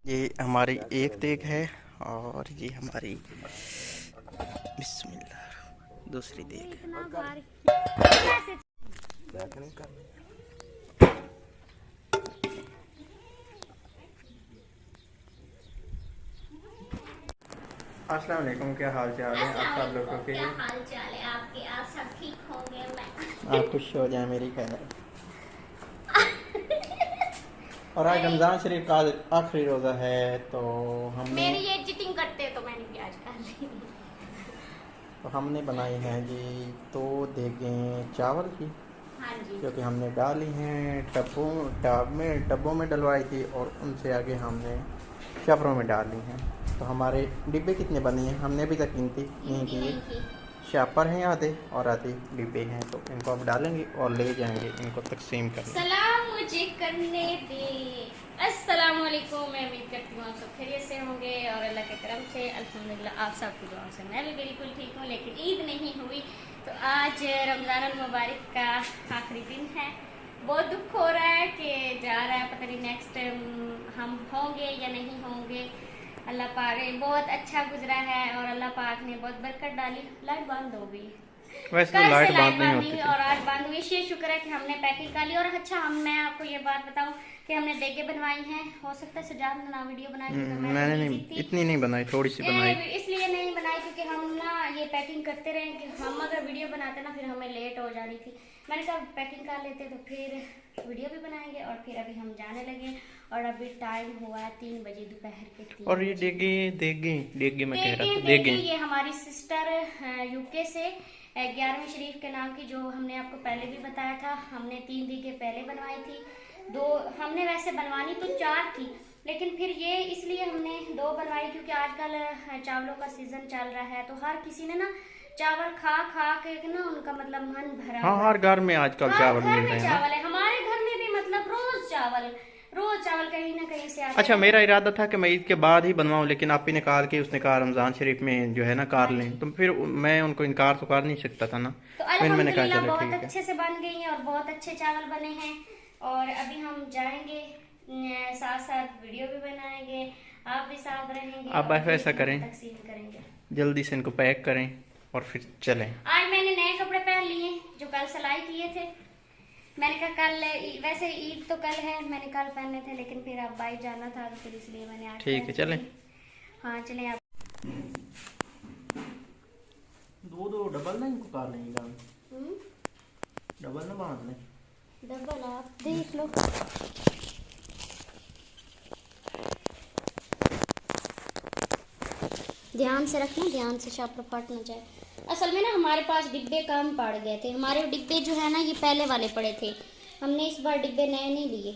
ये हमारी एक देग है और ये हमारी बिस्मिल्लाह दूसरी देग है। अस्सलाम वालेकुम, क्या हाल चाल है आप सब लोगों के? क्या हाल चाल है आपके? आप सब ठीक होंगे? आप खुश हो जाए मेरी खैर। और आज रमज़ान शरीफ का आखिरी रोज़ा है तो हमने मेरी ये चिटिंग करते तो मैंने भी आज कर ली। तो हमने बनाई है जी 2 देगें चावल की, हाँ जी, क्योंकि हमने डाली हैं टबों में डलवाई थी और उनसे आगे हमने शपरों में डाली हैं। तो हमारे डिब्बे कितने बने हैं हमने अभी तक गिनती नहीं की। शापर हैं आधे और आधे डिब्बे हैं, तो इनको अब डालेंगे और ले जाएंगे इनको तकसीम करने। सलाम मुझे करने दे। अस्सलाम वालेकुम। मैं उम्मीद करती हूँ आप सब खैरियत से होंगे और अल्लाह के करम से अल्हम्दुलिल्लाह आप सबकी दुआ से मैं भी बिल्कुल ठीक हूँ। लेकिन ईद नहीं हुई, तो आज रमज़ान मुबारक का आखिरी दिन है। बहुत दुख हो रहा है कि जा रहा है, पता नहीं नेक्स्ट हम होंगे या नहीं होंगे। अल्लाह पाक बहुत अच्छा गुजरा है और अल्लाह पाक ने बहुत बरकत डाली। लाइट बंद हो गई, वैसे तो कल लाइट से बंद नहीं बंद होती हुई थी। और आज बंद हुई। ये शुक्र है कि हमने पैकिंग कर ली। और अच्छा मैं आपको ये बात बताऊं कि हमने देगे बनवाई हैं। हो सकता है सजाद ने ना वीडियो बनाई, क्योंकि मैं मैंने बिजी नहीं थी। इतनी नहीं बनाई, थोड़ी सी बनाई। इसलिए नहीं बनाई क्योंकि हम ना ये पैकिंग करते रहे कि हम अगर वीडियो बनाते ना फिर हमें लेट हो जानी थी। मैंने कहा पैकिंग कर लेते तो फिर वीडियो भी बनाएंगे। और फिर अभी हम जाने लगे और अभी टाइम हुआ है 3 बजे दोपहर के 3 और ये देगे मैं कह रहा था देगे ये हमारी सिस्टर यूके से 11वीं शरीफ के नाम की, जो हमने आपको पहले भी बताया था। हमने 3 देगे पहले बनवाई थी। 2 हमने वैसे बनवानी तो 4 थी, लेकिन फिर ये इसलिए हमने 2 बनवाई क्योंकि आजकल चावलों का सीजन चल रहा है। तो हर किसी ने ना चावल खा खा के ना उनका मतलब मन भरा। हाँ, हर घर में आजकल चावल मिल रहे हैं। चावल है हमारे घर में भी, मतलब रोज चावल कहीं ना कहीं से आता अच्छा, है। मेरा इरादा था कि मैं ईद के बाद ही बनवाऊं, लेकिन आप ही ने कहा कि उसने कहा रमज़ान शरीफ में जो है ना कार लें, तो फिर मैं उनको इनकार तो कर नहीं सकता था ना। तो फिर मैंने कहा अल्हम्दुलिल्लाह चलो बहुत ठीक है। अच्छे से बन गई हैं और बहुत अच्छे चावल बने हैं। और अभी हम जाएंगे, साथ साथ वीडियो भी बनाएंगे, आप भी साथ रहेंगे। अब और ऐसा करें, तकसीम करेंगे। जल्दी से इनको पैक करें और फिर चलें। आज मैंने नए कपड़े पहन लिए जो कल सिलाई किए थे। मैंने कहा कल, वैसे ईद तो कल है, मैंने कल पहने थे, लेकिन फिर अब बाइक जाना था तो फिर इसलिए मैंने आज ठीक है, चलें। हाँ चलें आप। 2 डबल ना इनको कार लेंगे, डबल ना बांध लें। डबल आप देख लो। ध्यान से रखना, ध्यान से शापर फट न जाए। असल में ना हमारे पास डिब्बे कम पड़ गए थे। हमारे डिब्बे जो है ना ये पहले वाले पड़े थे, हमने इस बार डिब्बे नए नहीं लिए।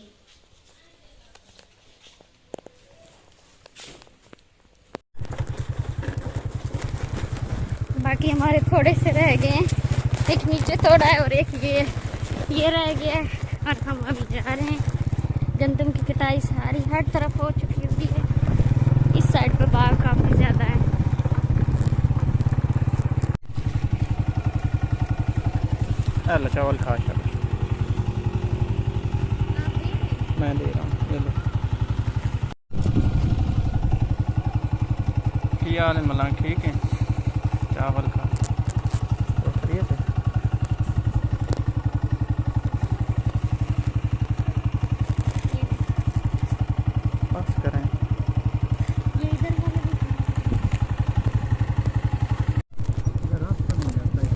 बाकी हमारे थोड़े से रह गए हैं, एक नीचे थोड़ा है और एक ये रह गया है। और हम अभी जा रहे हैं। गंदम की कटाई सारी हर तरफ हो चुकी होती है। इस साइड पर बाग काफ़ी ज़्यादा है। अल्लाह चावल खा चलो, मैं दे रहा हूँ, ये लो। क्या हाल है मलांग, ठीक है? चावल खा तो खैरियत है। बस करें। ये इधर वाला भी रास्ता नहीं जाता है।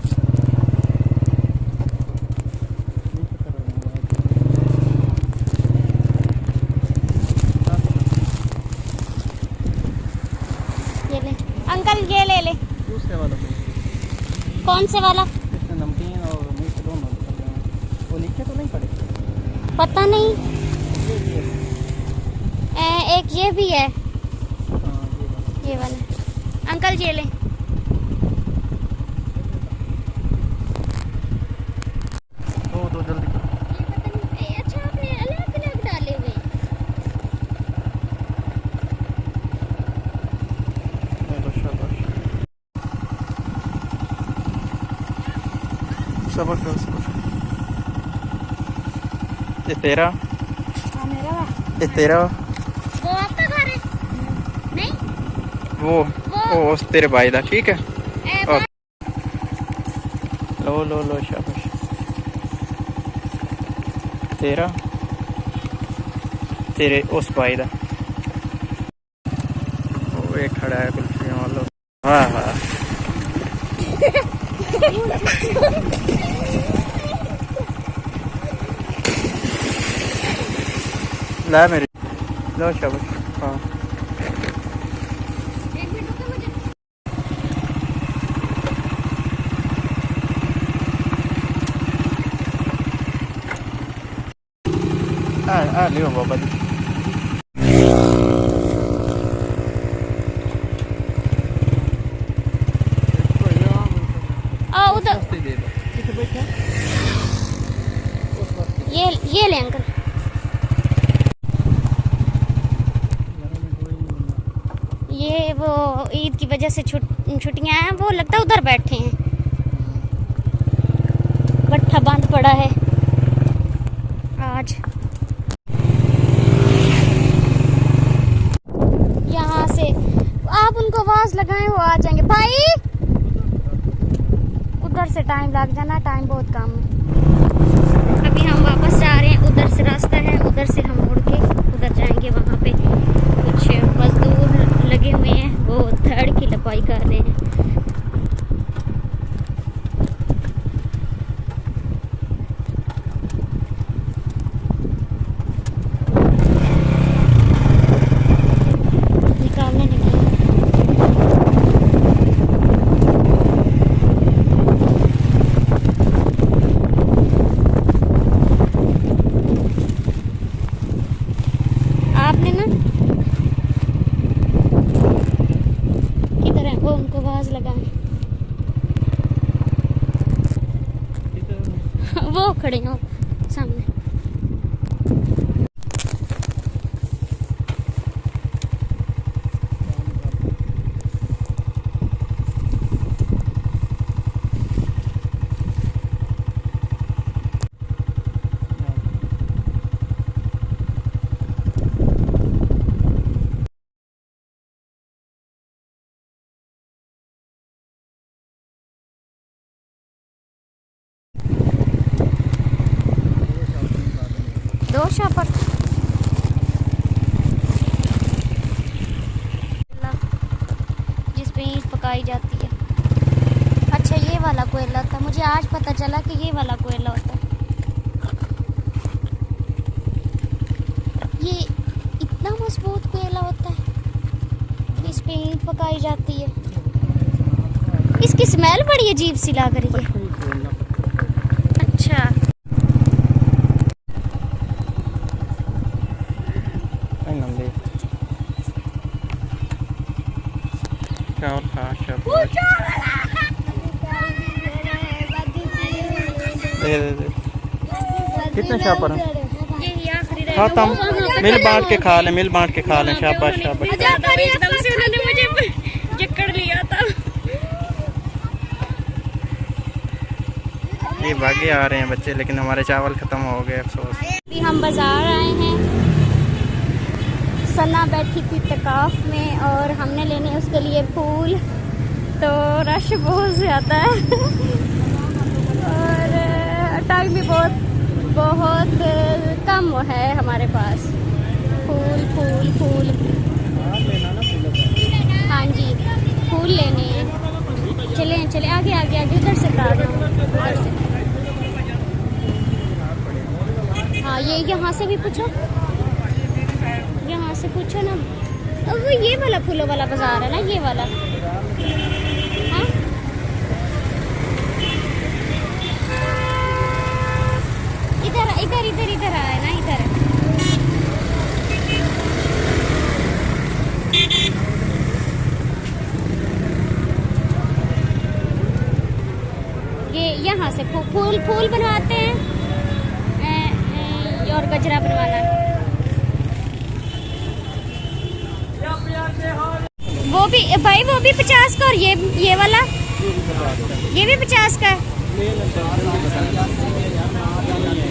ये ले अंकल, ये ले ले। दूसरे वाला कौन से वाला? इसमें नमकीन और मीठ दोनों निकल रहे हैं। वो नीचे तो नहीं पड़े? पता नहीं। ये एक ये भी है, हाँ, ये वाला। अंकल ये ले। दो जल्दी करो। अच्छा आपने अलग अलग डाले हुए। सबर करो, सबर। ये तेरा, हाँ मेरा। ये तेरा, वो आपका घर है। वो उस तेरे भाई दा ठीक है। ए, ओके लो लो लो शाबाश तेरा तेरे उस भाई दा वो एक खड़ा है कुल्फियों वाला। हाँ हाँ ला मेरी लो शाबाश। हाँ एक मिनट रुको मुझे। लियो बाबा जी। उधर ये ले अंकल। ये वो ईद की वजह से छुट्टियां हैं, वो लगता है उधर बैठे हैं। भट्ठा बंद पड़ा है आज। यहाँ से आप उनको आवाज लगाएं, वो आ जाएंगे। भाई उधर से टाइम लग जाना, टाइम बहुत कम है। अभी हम वापस जा रहे हैं, उधर से रास्ता है, उधर से हम मुड़ के उधर जाएंगे। वहाँ पे कुछ मजदूर लगे हुए हैं, वो धड़ की लपाई कर रहे हैं। निकालने लगे। आपने ना किधर है वो, उनको आवाज लगाएं। वो खड़े हो सामने। दोशा पर जिस पे ईंट पकाई जाती है। अच्छा ये वाला कोयला था, मुझे आज पता चला कि ये वाला कोयला होता है। ये इतना मजबूत कोयला होता है, इस पे ईंट पकाई जाती है। इसकी स्मेल बड़ी अजीब सी लग रही है। अच्छा चावल खा दे कितने शापर हैं? हाँ तम मिल बांट के खा लें, मिल बांट के खा लें। शाबाश शाबाश। एकदम से उन्होंने मुझे जकड़ लिया था। ये भागे आ रहे हैं बच्चे, लेकिन हमारे चावल खत्म हो गए, अफसोस। अभी हम बाजार आए हैं। सना बैठी थी तकाफ में और हमने लेने उसके लिए फूल, तो रश बहुत ज़्यादा है और टाइम भी बहुत कम है हमारे पास। फूल फूल फूल हाँ जी, फूल लेने हैं। चले चले आगे आगे आगे, उधर से उधर से। हाँ ये यहाँ से भी पूछो, यहाँ से पूछो ना। अब ये वाला फूलों वाला बाजार है ना, ये वाला। हाँ इधर इधर इधर इधर आया ना, इधर। ये यहाँ से फूल फूल बनवाते हैं और गजरा बनवाना है। वो भी भाई, वो भी 50 का, और ये वाला ये भी 50 का है।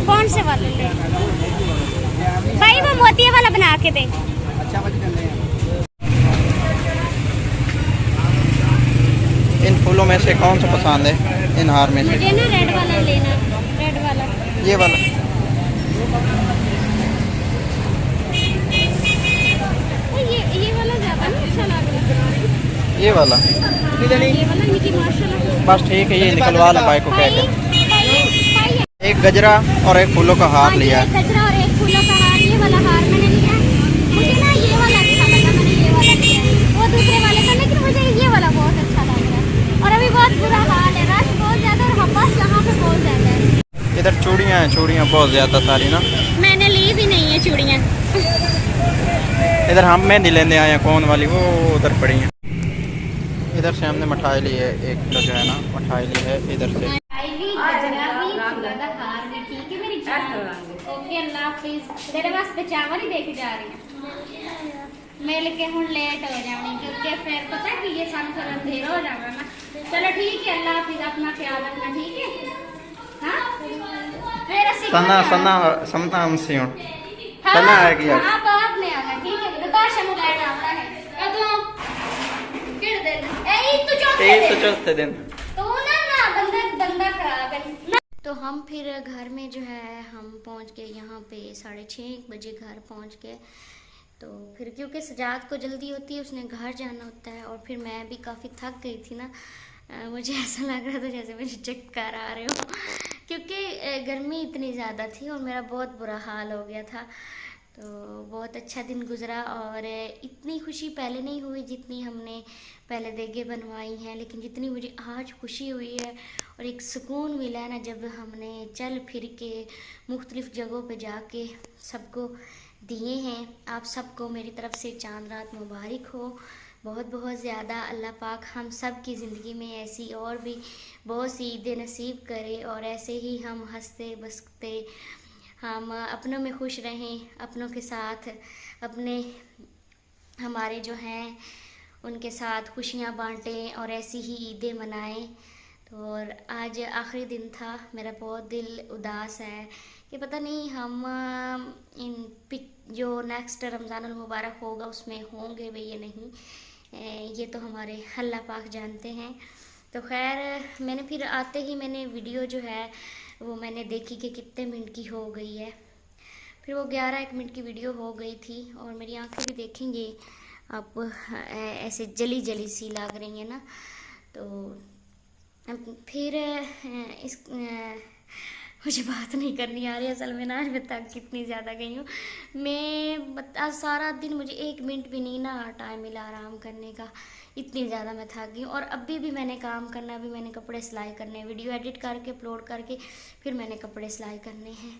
कौन से वाले ले भाई? वो मोतिया वाला बना के दे। से कौन सा पसंद है इन हार में से? मुझे ना रेड वाला लेना, रेड वाला, ये वाला। ये वाला ज़्यादा नहीं अच्छा लग रहा है। ये वाला ये वाला मिकी माशाल्लाह। बस ठीक है, ये निकलवा लें भाई को कह के। पाई एक गजरा और एक फूलों का हार लिया है। एक गजरा और एक फूलों का हार, ये वाला हार मैंने लिया। मुझे ना ये वाला अच्छा लगा, मैंने ये वाला लिया। वो दूसरे वाले का, लेकिन मुझे ये वाला बहुत अच्छा लग रहा है। और अभी बहुत बुरा हाल है, रश बहुत ज़्यादा और हब्बास यहाँ पे बहुत ज़्यादा है। इधर चूड़ियाँ हैं, चूड़ियाँ बहुत ज़्यादा सारी ना। मैंने ली भी नहीं है चूड़ियाँ। इधर हम मेहंदी लेने आए हैं, कौन वाली, वो उधर पड़ी हैं। इधर से हमने मिठाई ली है, 1 किलो जो है ना मिठाई ली है इधर से। ओके अल्लाह हाफिज़। तेरे वास्ते चावल ही देके जा रही हैं, मिल के हूँ लेट हो जानी, क्योंकि फिर पता कि ये सन फिर अंधेरा हो जाएगा ना। चलो ठीक है, अल्लाह हाफिज़, अपना ख्याल रखना, ठीक है। हाँ फिर सन्ना सन्ना सन्ना हमसे हूँ हाँ सन्ना है कि हाँ बाद में आना, ठीक है। बताशा मुलाय जाना है किड़ दिन तू चौथे दिन तो ना बंदा खराब है। तो हम फिर घर में जो है हम पहुंच गए यहाँ पे 6:30 बजे घर पहुंच गए। तो फिर क्योंकि सजाद को जल्दी होती है, उसने घर जाना होता है, और फिर मैं भी काफ़ी थक गई थी ना। मुझे ऐसा लग रहा था जैसे मुझे चक्कर आ रहे हो, क्योंकि गर्मी इतनी ज़्यादा थी और मेरा बहुत बुरा हाल हो गया था। तो बहुत अच्छा दिन गुजरा, और इतनी खुशी पहले नहीं हुई जितनी हमने पहले देगे बनवाई हैं, लेकिन जितनी मुझे आज खुशी हुई है और एक सुकून मिला है ना, जब हमने चल फिर के मुख्तलिफ़ जगहों पे जाके सबको दिए हैं। आप सबको मेरी तरफ से चांद रात मुबारक हो, बहुत बहुत ज़्यादा। अल्लाह पाक हम सब की ज़िंदगी में ऐसी और भी बहुत सी ईदें नसीब करे, और ऐसे ही हम हंसते बसते हम अपनों में खुश रहें, अपनों के साथ अपने हमारे जो हैं उनके साथ खुशियाँ बांटें और ऐसी ही ईदें मनाएं। तो और आज आखिरी दिन था, मेरा बहुत दिल उदास है कि पता नहीं हम जो नेक्स्ट रमज़ानुल मुबारक होगा उसमें होंगे भी या नहीं, ये तो हमारे अल्लाह पाक जानते हैं। तो खैर मैंने फिर आते ही मैंने वीडियो जो है वो मैंने देखी कि कितने मिनट की हो गई है। फिर वो 11-1 मिनट की वीडियो हो गई थी, और मेरी आंखें भी देखेंगे आप ऐसे जली जली सी लग रही हैं ना। तो फिर मुझे बात नहीं करनी आ रही असल में ना, आज मैं तक कितनी ज़्यादा गई हूँ मैं। आज सारा दिन मुझे 1 मिनट भी नहीं ना टाइम मिला आराम करने का, इतनी ज़्यादा मैं थक गई हूँ। और अभी भी मैंने काम करना, अभी मैंने कपड़े सिलाई करने, वीडियो एडिट करके अपलोड करके फिर मैंने कपड़े सिलाई करने हैं।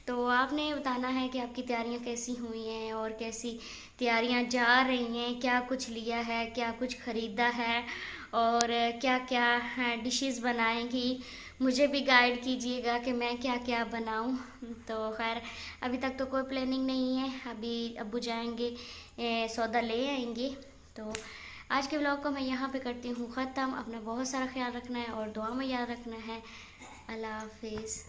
तो आपने बताना है कि आपकी तैयारियां कैसी हुई हैं और कैसी तैयारियां जा रही हैं, क्या कुछ लिया है, क्या कुछ ख़रीदा है, और क्या क्या डिशेस बनाएंगी। मुझे भी गाइड कीजिएगा कि मैं क्या क्या बनाऊं। तो खैर अभी तक तो कोई प्लानिंग नहीं है, अभी अब्बू जाएंगे सौदा ले आएंगे। तो आज के व्लॉग को मैं यहाँ पे करती हूँ ख़त्म। अपना बहुत सारा ख्याल रखना है और दुआ में याद रखना है। अल्लाह हाफिज़।